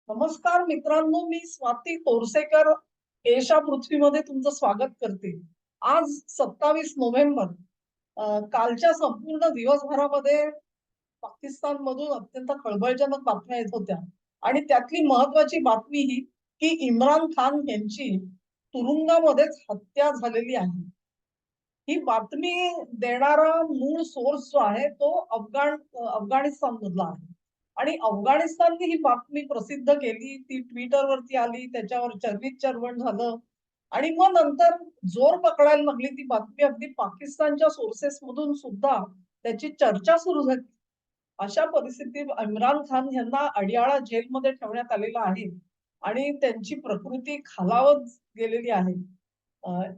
नमस्कार मित्रांनो, मी स्वाती तोरसेकर एशा पृथ्वीमध्ये तुमचं स्वागत करते. आज 27 नोव्हेंबर. कालच्या संपूर्ण दिवसभरामध्ये पाकिस्तान मधून अत्यंत खळबळजनक बातम्या येत होत्या आणि त्यातली महत्वाची बातमी ही की इम्रान खान यांची तुरुंगामध्येच हत्या झालेली आहे. ही बातमी देणारा मूळ सोर्स जो आहे तो अफगाणिस्तान मधला आहे. आणि अफगाणिस्तानने ही बातमी प्रसिद्ध केली, ती ट्विटरवरती आली, त्याच्यावर चर्वित-चर्वण झालं आणि मग नंतर जोर पकडायला लागली ती बातमी. अगदी पाकिस्तानच्या सोर्सेस मधून सुद्धा त्याची चर्चा सुरू झाली. अशा परिस्थितीत इम्रान खान यांना अडियाळा जेलमध्ये ठेवण्यात आलेलं आहे आणि त्यांची प्रकृती खालावत गेलेली आहे.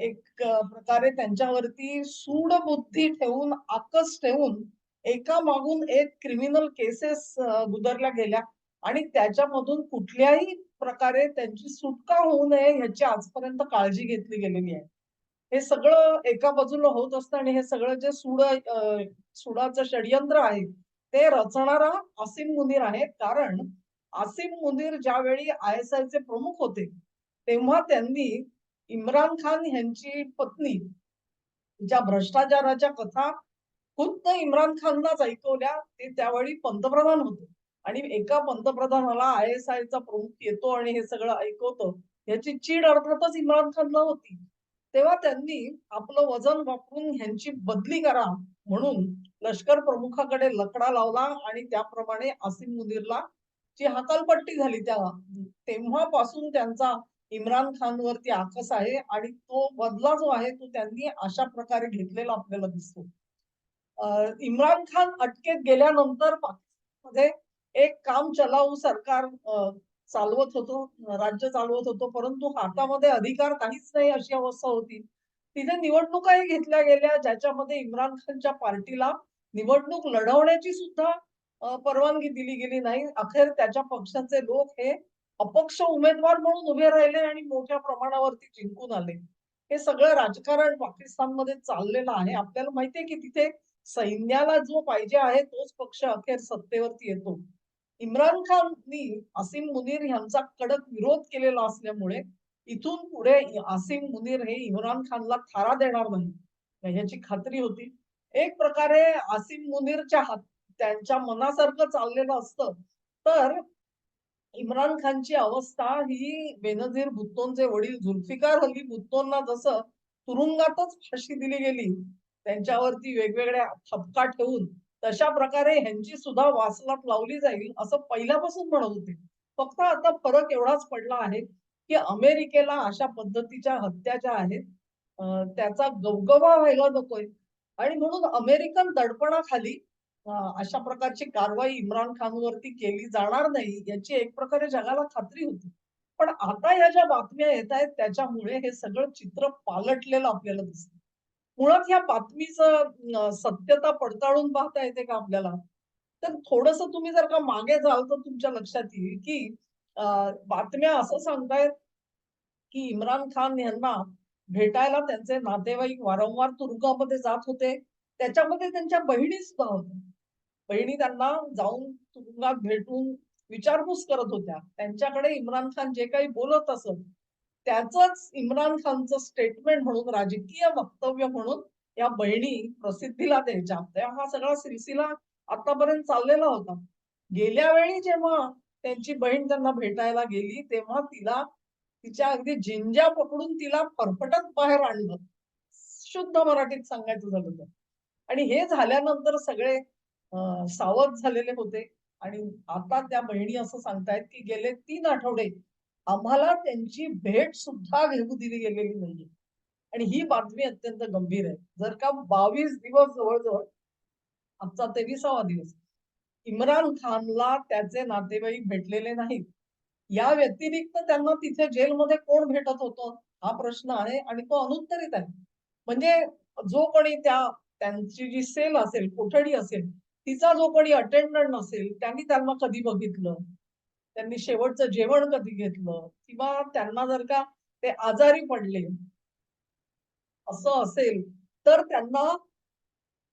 एक प्रकारे त्यांच्यावरती सूड बुद्धी ठेवून, आकस ठेवून एका मागून एक क्रिमिनल केसेस गुदरल्या गेल्या आणि त्याच्यामधून कुठल्याही प्रकारे त्यांची सुटका होऊ नये ह्याची आजपर्यंत काळजी घेतली गेलेली आहे. हे सगळं एका बाजूला होत असतं आणि हे सगळं जे सुडाचं षडयंत्र आहे, ते रचणारा आसिम मुनीर आहे. कारण आसिम मुनीर ज्यावेळी ISIचे प्रमुख होते, तेव्हा त्यांनी इम्रान खान यांची पत्नी ज्या भ्रष्टाचाराच्या कथा खुद्द इम्रान खाननाच ऐकवल्या. ते त्यावेळी पंतप्रधान होते आणि एका पंतप्रधानाला ISIचा प्रमुख येतो आणि हे सगळं ऐकवतो, याची चीड अर्थातच इम्रान खानला होती. तेव्हा त्यांनी आपलं वजन वापरून ह्यांची बदली करा म्हणून लष्कर प्रमुखाकडे लकडा लावला आणि त्याप्रमाणे आसिम मुनीरला ची हकालपट्टी झाली. तेव्हापासून त्यांचा इम्रान खानवरती आकस आहे आणि तो बदला जो आहे तो त्यांनी अशा प्रकारे घेतलेला आपल्याला दिसतो. इम्रान खान अटकेत गेल्यानंतर पाकिस्तानमध्ये एक काम चलाऊ सरकार चालवत होतो, राज्य चालवत होतो, परंतु हातामध्ये अधिकार काहीच नाही अशी अवस्था होती. तिथे निवडणुकाही घेतल्या गेल्या, ज्याच्यामध्ये इम्रान खानच्या पार्टीला निवडणूक लढवण्याची सुद्धा परवानगी दिली गेली नाही. अखेर त्याच्या पक्षाचे लोक हे अपक्ष उमेदवार म्हणून उभे राहिले आणि मोठ्या प्रमाणावरती जिंकून आले. हे सगळं राजकारण पाकिस्तानमध्ये चाललेलं आहे. आपल्याला माहितीये की तिथे सैन्याला जो पाहिजे आहे तोच पक्ष अखेर सत्तेवरती येतो. इम्रान खाननी आसिम मुनीर यांचा कडक विरोध केलेला असल्यामुळे इथून पुढे आसिम मुनीर हे इम्रान खानला थारा देणार नाही याची खात्री होती. एक प्रकारे आसिम मुनीरच्या त्यांच्या मनासारखं चाललेलं असतं तर इम्रान खानची अवस्था ही बेनझीर भुट्टोंचे वडील जुल्फिकार अली भुट्टोंना जसं तुरुंगातच फाशी दिली गेली, त्यांच्यावरती वेगवेगळ्या ठपका ठेवून, तशा प्रकारे ह्यांची सुद्धा वासलात लावली जाईल असं पहिल्यापासून म्हणत होते. फक्त आता फरक एवढाच पडला आहे, की अमेरिकेला अशा पद्धतीच्या हत्या ज्या आहेत त्याचा गवगवा व्हायला नकोय आणि म्हणून अमेरिकन दडपणाखाली अशा प्रकारची कारवाई इम्रान खानवरती केली जाणार नाही याची एक प्रकारे जगाला खात्री होती. पण आता या ज्या बातम्या येतायत त्याच्यामुळे हे सगळं चित्र पालटलेलं आपल्याला दिसतं. मुळात या बातमीचं सत्यता पडताळून पाहता येते का आपल्याला? तर थोडंसं तुम्ही जर का मागे जाल तर तुमच्या लक्षात येईल, की बातम्या असं सांगतायत, की इम्रान खान यांना भेटायला त्यांचे नातेवाईक वारंवार तुरुंगामध्ये जात होते. त्याच्यामध्ये त्यांच्या बहिणी सुद्धा होत्या. बहिणी त्यांना जाऊन तुरुंगात भेटून विचारपूस करत होत्या. त्यांच्याकडे इम्रान खान जे काही बोलत असत, त्याचंच इम्रान खानचं स्टेटमेंट म्हणून, राजकीय वक्तव्य म्हणून या बहिणी प्रसिद्धीला द्यायच्या. तेव्हा हा सगळा सिलसिला आतापर्यंत चाललेला होता. गेल्या वेळी जेव्हा त्यांची बहीण त्यांना भेटायला गेली, तेव्हा तिला तिच्या अगदी जिंज्या पकडून तिला फरफटत बाहेर आणलं. शुद्ध मराठीत सांगायचं झालं तर. आणि हे झाल्यानंतर सगळे सावध झालेले होते आणि आता त्या बहिणी असं सांगतायत, की गेले 3 आठवडे आम्हाला त्यांची भेट सुद्धा घेऊ दिली गेलेली नाहीये. आणि ही बातमी अत्यंत गंभीर आहे. जर का 22 दिवस जवळ-जवळ आजचा 23वा दिवस इम्रान खानला त्याचे नातेवाईक भेटलेले नाहीत. या व्यतिरिक्त त्यांना तिथे जेलमध्ये कोण भेटत होतं? हा प्रश्न आहे आणि तो अनुत्तरित आहे. म्हणजे जो कोणी त्यांची जी सेल असेल, कोठडी असेल, तिचा जो कोणी अटेंडंट असेल, त्यांनी त्यांना कधी बघितलं? त्यांनी शेवटचं जेवण कधी घेतलं? किंवा त्यांना जर का ते आजारी पडले, असं असेल, तर त्यांना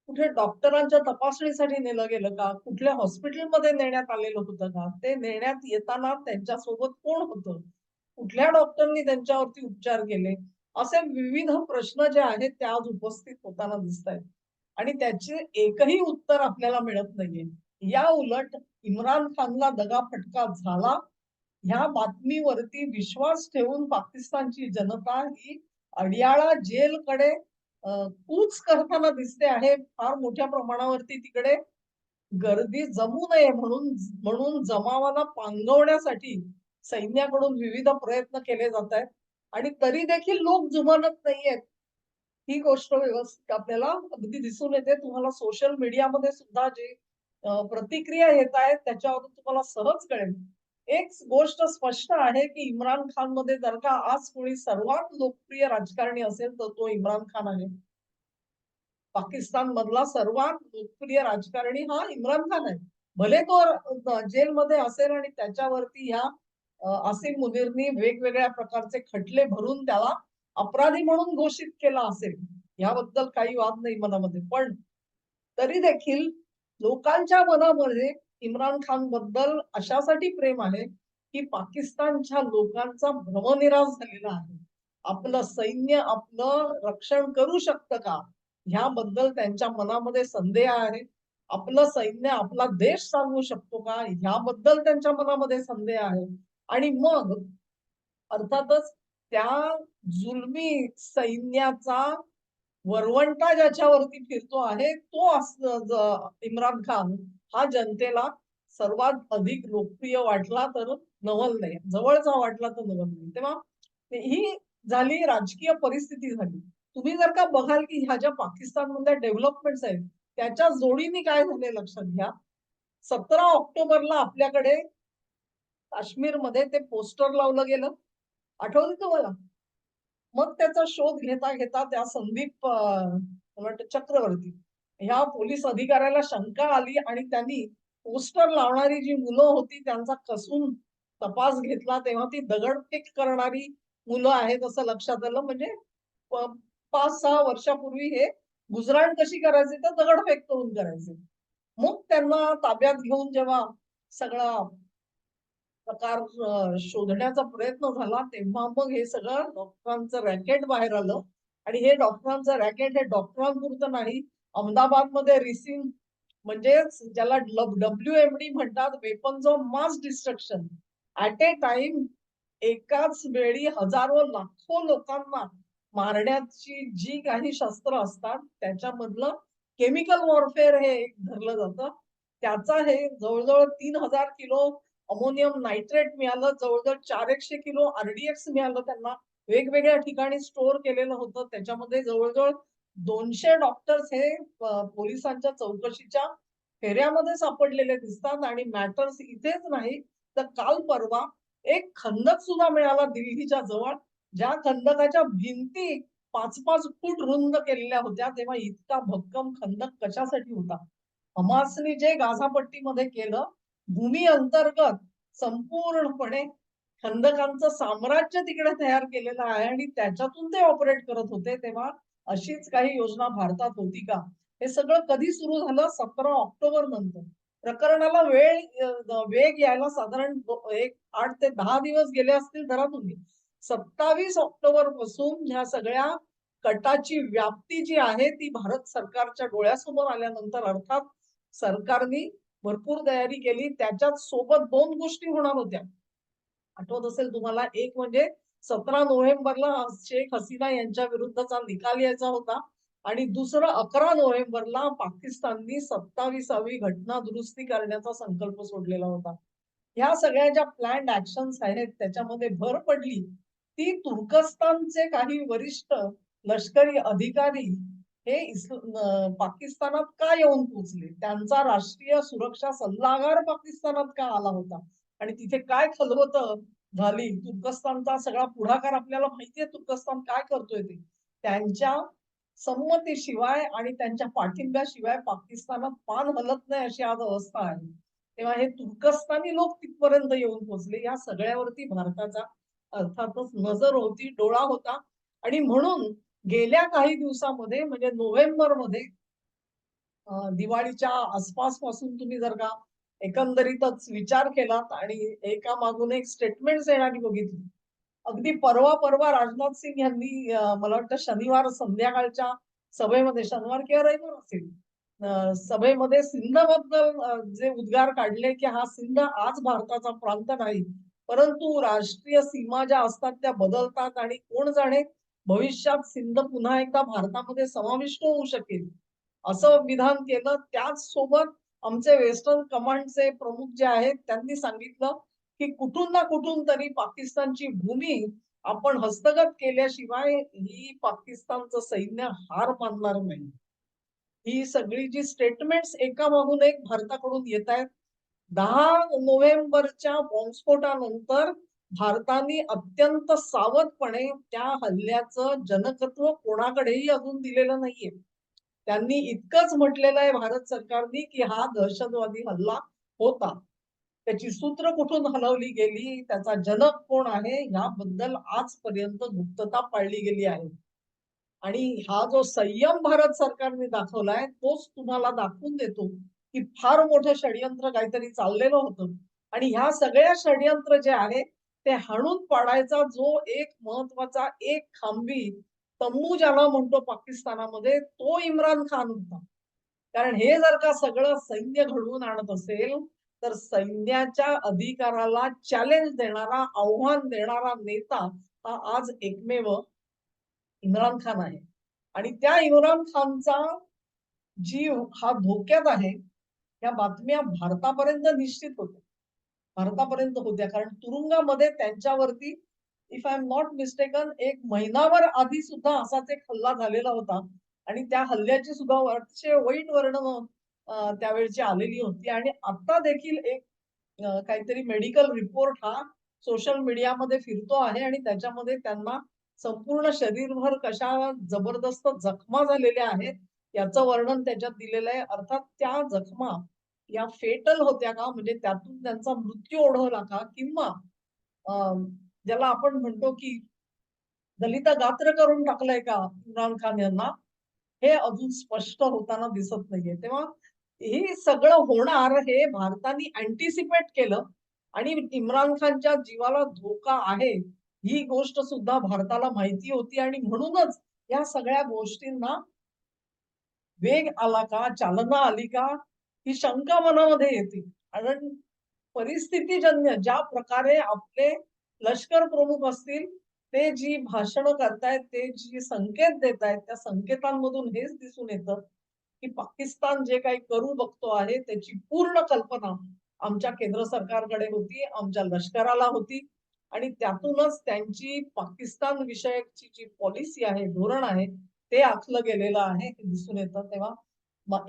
कुठे डॉक्टरांच्या तपासणीसाठी नेलं गेलं का? कुठल्या हॉस्पिटलमध्ये नेण्यात आलेलं होतं का? ते नेण्यात येताना त्यांच्यासोबत कोण होतं? कुठल्या डॉक्टरनी त्यांच्यावरती उपचार केले? असे विविध प्रश्न जे आहेत ते आज उपस्थित होताना दिसतायत आणि त्याचे एकही उत्तर आपल्याला मिळत नाहीये. या उलट इम्रान खानला दगाफटका झाला, ह्या बातमीवरती विश्वास ठेवून पाकिस्तानची जनता ही अडियाळा जेलकडे कूच करताना दिसते आहे. फार मोठ्या प्रमाणावरती तिकडे गर्दी जमू नये म्हणून म्हणून जमावाला पांगवण्यासाठी सैन्याकडून विविध प्रयत्न केले जात आहेत आणि तरी देखील लोक जुमानत नाहीयेत. ही गोष्ट व्यवस्थित आपल्याला अगदी दिसून येते. तुम्हाला सोशल मीडियामध्ये सुद्धा जे प्रतिक्रिया येत आहेत त्याच्यावरून तुम्हाला सहज कळेल. एक गोष्ट स्पष्ट आहे, की इम्रान खानमध्ये जर का आज कोणी सर्वात लोकप्रिय राजकारणी असेल, तर तो इम्रान खान आहे. पाकिस्तान मधला सर्वात लोकप्रिय राजकारणी हा इम्रान खान आहे. भले तो जेलमध्ये असेल आणि त्याच्यावरती ह्या आसिम मुनीरनी वेगवेगळ्या प्रकारचे खटले भरून त्याला अपराधी म्हणून घोषित केला असेल. याबद्दल काही वाद नाही मनामध्ये. पण तरी देखील लोकांच्या मनामध्ये इम्रान खान बद्दल अशासाठी प्रेम आहे, की पाकिस्तानच्या लोकांचा भ्रमनिरास झालेला आहे. आपलं सैन्य आपलं रक्षण करू शकतं का? ह्याबद्दल त्यांच्या मनामध्ये संदेह आहे. आपलं सैन्य आपला देश चालवू शकतो का? ह्याबद्दल त्यांच्या मनामध्ये संदेह आहे. आणि मग अर्थातच त्या जुलमी सैन्याचा वरवंटा ज्याच्यावरती फिरतो आहे, इम्रान खान हा जनतेला सर्वात अधिक लोकप्रिय वाटला तर नवल नाही. जवळचा वाटला तर नवल नाही. तेव्हा ही झाली राजकीय परिस्थिती झाली. तुम्ही जर का बघाल, की ह्या ज्या पाकिस्तानमधल्या डेव्हलपमेंट्स आहेत, त्याच्या जोडीने काय झाले लक्षात घ्या. 17 ऑक्टोबरला आपल्याकडे काश्मीरमध्ये ते पोस्टर लावलं गेलं. आठवतंय तुम्हाला? मग त्याचा शोध घेता घेता त्या संदीप मला वाटतं चक्रवर्ती ह्या पोलीस अधिकाऱ्याला शंका आली आणि त्यांनी पोस्टर लावणारी जी मुलं होती त्यांचा कसून तपास घेतला तेव्हा ती दगडफेक करणारी मुलं आहेत असं लक्षात आलं. म्हणजे 5-6 वर्षापूर्वी हे गुजराण कशी करायचे तर दगडफेक करून करायचे. मग त्यांना ताब्यात घेऊन जेव्हा सगळा प्रकार शोधण्याचा प्रयत्न झाला तेव्हा मग हे सगळं डॉक्टरांचं रॅकेट बाहेर आलं आणि हे डॉक्टरांचं रॅकेट हे डॉक्टरांपुरतं नाही. अहमदाबादमध्ये रिसिन म्हणजेच ज्याला WMD म्हणतात, weapons of mass destruction, at A time एकाच वेळी हजारो लाखो लोकांना मारण्याची जी काही शस्त्र असतात त्याच्यामधलं केमिकल वॉरफेअर हे एक धरलं जातं. त्याचा हे जवळजवळ 3,000 किलो अमोनियम नायट्रेट मिळालं, जवळजवळ 400 किलो RDX मिळालं त्यांना. वेगवेगळ्या ठिकाणी स्टोअर केलेलं होतं. त्याच्यामध्ये जवळजवळ 200 डॉक्टर्स हे पोलिसांच्या चौकशीच्या फेऱ्यामध्ये सापडलेले दिसतात आणि मॅटर्स इथेच नाही तर काल परवा एक खंदक सुद्धा मिळाला दिल्लीच्या जवळ, ज्या खंदकाच्या भिंती 5-5 फूट रुंद केलेल्या होत्या. तेव्हा इतका भक्कम खंदक कशासाठी होता? हमासने जे गाझापट्टीमध्ये केलं, भूमी अंतर्गत संपूर्णपणे खंदकांचं साम्राज्य तिकडे तयार केलेलं आहे आणि त्याच्यातून ते ऑपरेट करत होते. तेव्हा अशीच काही योजना भारतात होती का? हे सगळं कधी सुरू झालं? 17 ऑक्टोबर नंतर. प्रकरणाला वेग यायला साधारण एक 8 ते 10 दिवस गेले असतील धरा तुम्ही. 27 ऑक्टोबर पासून ह्या सगळ्या कटाची व्याप्ती जी आहे ती भारत सरकारच्या डोळ्यासमोर आल्यानंतर अर्थात सरकारने भरपूर तयारी केली. त्याच्यात सोबत 2 गोष्टी होणार होत्या. आठवत असेल तुम्हाला, एक म्हणजे 17 नोव्हेंबरला शेख हसीना यांच्या विरुद्धचा निकाल यायचा होता आणि दुसरं 11 नोव्हेंबरला पाकिस्ताननी 27वी घटना दुरुस्ती करण्याचा संकल्प सोडलेला होता. ह्या सगळ्या ज्या प्लॅन्ड ऍक्शन्स आहेत त्याच्यामध्ये भर पडली ती तुर्कस्तानचे काही वरिष्ठ लष्करी अधिकारी हे पाकिस्तानात का येऊन पोहोचले, त्यांचा राष्ट्रीय सुरक्षा सल्लागार पाकिस्तानात का आला होता आणि तिथे काय खलबत झाली. तुर्कस्तानचा सगळा पुढाकार आपल्याला माहितीये तुर्कस्तान काय करतोय ते. त्यांच्या संमतीशिवाय आणि त्यांच्या पाठिंब्याशिवाय पाकिस्तानात पान हलत नाही अशी आज अवस्था आहे. तेव्हा हे तुर्कस्तानी लोक तिथपर्यंत येऊन पोहोचले. या सगळ्यावरती भारताचा अर्थातच नजर होती, डोळा होता आणि म्हणून गेल्या काही दिवसामध्ये म्हणजे नोव्हेंबरमध्ये दिवाळीच्या आसपास पासून तुम्ही जर का एकंदरीतच विचार केलात आणि एका मागून एक स्टेटमेंट्स येणारी बघितली. अगदी परवा परवा राजनाथ सिंग यांनी मला वाटतं शनिवार संध्याकाळच्या सभेमध्ये, शनिवार किंवा रविवार असेल, सभेमध्ये सिंधबद्दल जे उद्गार काढले, की हा सिंध आज भारताचा प्रांत नाही, परंतु राष्ट्रीय सीमा ज्या असतात त्या बदलतात आणि कोण जाणे भविष्यात सिंध पुन्हा एकदा भारतामध्ये समाविष्ट होऊ शकेल, असं विधान केलं. त्याच सोबत आमचे वेस्टर्न कमांडचे प्रमुख जे आहेत त्यांनी सांगितलं, की कुठून ना कुठून तरी पाकिस्तानची भूमी आपण हस्तगत केल्याशिवाय ही पाकिस्तानचं सैन्य हार मानणार नाही. ही सगळी जी स्टेटमेंट्स एकामागून एक भारताकडून येत आहेत. 10 नोव्हेंबरच्या बॉम्बस्फोटानंतर भारताने अत्यंत सावधपणे त्या हल्ल्याचं जनकत्व कोणाकडेही अजून दिलेलं नाहीये. त्यांनी इतकंच म्हटलेलं आहे भारत सरकारने, की हा दहशतवादी हल्ला होता. त्याची सूत्र कुठून हलवली गेली, त्याचा जनक कोण आहे, याबद्दल आजपर्यंत गुप्तता पाळली गेली आहे. आणि हा जो संयम भारत सरकारने दाखवलाय, तोच तुम्हाला दाखवून देतो, की फार मोठं षडयंत्र काहीतरी चाललेलं होतं. आणि ह्या सगळ्या षडयंत्र जे आहे, ते हाणून पाडायचा जो एक महत्वाचा एक खांबी तम्मू ज्याला म्हणतो पाकिस्तानामध्ये, तो इम्रान खान होता. कारण हे जर का सगळं सैन्य घडवून आणत असेल, तर सैन्याच्या अधिकाराला चॅलेंज देणारा, आव्हान देणारा नेता हा आज एकमेव इम्रान खान आहे. आणि त्या इम्रान खानचा जीव हा धोक्यात आहे. या बातम्या भारतापर्यंत निश्चित होत्या. भारतापर्यंत होत्या. कारण तुरुंगामध्ये त्यांच्यावरती if I am not mistaken एक महिनाभर आधी सुद्धा असाच एक हल्ला झालेला होता. आणि त्या हल्ल्याची सुद्धा अतिशय वाईट वर्णनं त्यावेळची आलेली होती. आणि आता देखील एक काहीतरी मेडिकल रिपोर्ट हा सोशल मीडियामध्ये फिरतो आहे आणि त्याच्यामध्ये त्यांना संपूर्ण शरीरभर कशा जबरदस्त जखमा झालेल्या आहेत याचं वर्णन त्याच्यात दिलेलं आहे. अर्थात त्या जखमा या फेटल होत्या का, म्हणजे त्यातून त्यांचा मृत्यू ओढवला का, किंवा ज्याला आपण म्हणतो की दलित गात्र करून टाकलंय का इम्रान खान यांना, हे अजून स्पष्ट होताना दिसत नाहीये. तेव्हा हे सगळं होणार हे भारताने अँटिसिपेट केलं आणि इम्रान खानच्या जीवाला धोका आहे ही गोष्ट सुद्धा भारताला माहिती होती. आणि म्हणूनच या सगळ्या गोष्टींना वेग आला का, चालना आली का, ही शंका मनामध्ये येते. कारण परिस्थितीजन्य ज्या प्रकारे आपले लष्कर प्रमुख असतील, ते जी भाषणं करतायत, ते जी संकेत देतायत, त्या संकेतांमधून हेच दिसून येतं, की पाकिस्तान जे काही करू बघतो आहे, त्याची पूर्ण कल्पना आमच्या केंद्र सरकारकडे होती, आमच्या लष्कराला होती. आणि त्यातूनच त्यांची पाकिस्तान विषयकची जी पॉलिसी आहे, धोरण आहे, ते आखलं गेलेलं आहे, हे दिसून येतं. तेव्हा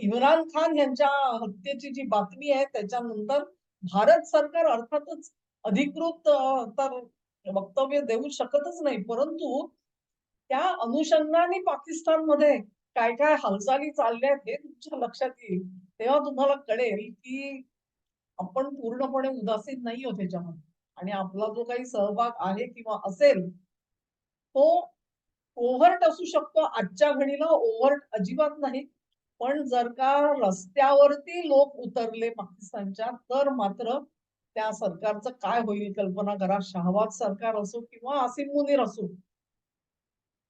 इम्रान खान यांच्या हत्येची जी बातमी आहे, त्याच्यानंतर भारत सरकार अर्थातच अधिकृत तर वक्तव्य देऊ शकतच नाही. परंतु त्या अनुषंगाने पाकिस्तानमध्ये काय-काय हालचाली चालल्या आहेत हे तुमच्या लक्षात येईल. तेव्हा तुम्हाला कळेल, की आपण पूर्णपणे उदासीन नाही आहोत ह्याच्यामध्ये. आणि आपला जो काही सहभाग आहे किंवा असेल, तो ओव्हर्ट असू शकतो. आजच्या घडीला ओव्हर्ट अजिबात नाही. पण जर का रस्त्यावरती लोक उतरले पाकिस्तानच्या, तर मात्र त्या सरकारचं काय होईल कल्पना करा. शहबाज सरकार असो किंवा आसिम मुनीर असो.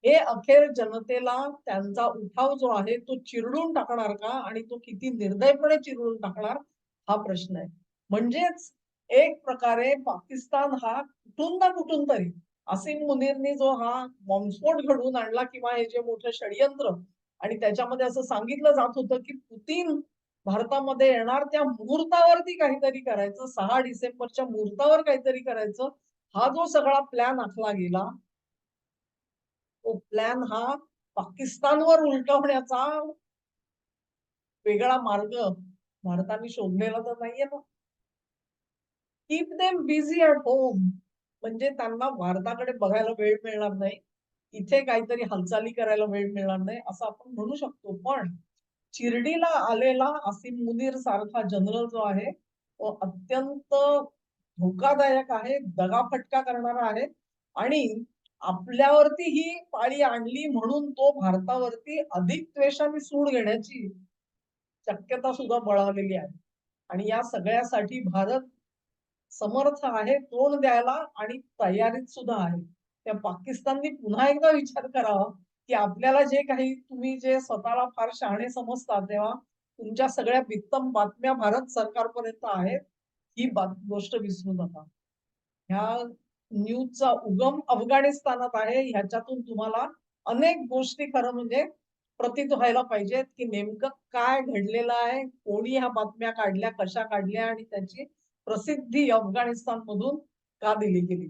हे अखेर जनतेला त्यांचा उठाव जो आहे तो चिरडून टाकणार का, आणि तो किती निर्दयपणे चिरडून टाकणार, हा प्रश्न आहे. म्हणजेच एक प्रकारे पाकिस्तान हा कुठून ना कुठून तरी असीम मुनीरनी जो हा बॉम्बस्फोट घडवून आणला किंवा हे जे मोठं षडयंत्र, आणि त्याच्यामध्ये असं सांगितलं जात होतं की पुतीन भारतामध्ये येणार त्या मुहूर्तावरती काहीतरी करायचं, 6 डिसेंबरच्या मुहूर्तावर काहीतरी करायचं, हा जो सगळा प्लॅन आखला गेला, तो प्लॅन हा पाकिस्तानवर उलटवण्याचा वेगळा मार्ग भारताने शोधलेला तर नाहीये ना. Keep them busy at home, म्हणजे त्यांना भारताकडे बघायला वेळ मिळणार नाही. इथे काहीतरी हालचाली करायला वेळ मिळणार नाही, असं आपण म्हणू शकतो. पण चिरडीला आलेला असीम मुनीर सारखा जनरल जो आहे, तो अत्यंत धोकादायक आहे, दगाफटका करणारा आहे. आणि आपल्यावरती ही पाळी आणली म्हणून तो भारतावरती अधिक द्वेषाने सूड घेण्याची शक्यता सुद्धा बळावलेली आहे. आणि या सगळ्यासाठी भारत समर्थ आहे तोंड द्यायला आणि तयारीत सुद्धा आहे. त्या पाकिस्ताननी पुन्हा एकदा विचार करावा, की आपल्याला जे काही तुम्ही जे स्वतःला फार शहाणे समजता, तेव्हा तुमच्या सगळ्या बित्तम बातम्या भारत सरकारपर्यंत आहेत, ही गोष्ट विसरू नका. ह्या न्यूजचा उगम अफगाणिस्तानात आहे. ह्याच्यातून तुम्हाला अनेक गोष्टी खरं म्हणजे प्रतीत व्हायला पाहिजेत, की नेमकं काय घडलेलं आहे, कोणी ह्या बातम्या काढल्या, कशा काढल्या आणि त्याची प्रसिद्धी अफगाणिस्तानमधून का दिली गेली.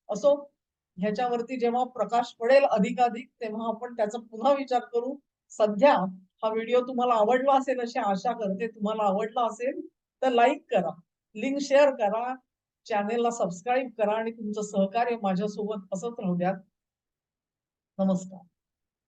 असो, ह्याच्यावरती जेव्हा प्रकाश पडेल अधिकाधिक, तेव्हा आपण त्याचा पुन्हा विचार करू. सध्या हा व्हिडिओ तुम्हाला आवडला असेल अशी आशा करते. तुम्हाला आवडला असेल तर लाईक करा, लिंक शेअर करा, चॅनेलला सबस्क्राईब करा आणि तुमचं सहकार्य माझ्यासोबत असंच राहू द्या. नमस्कार.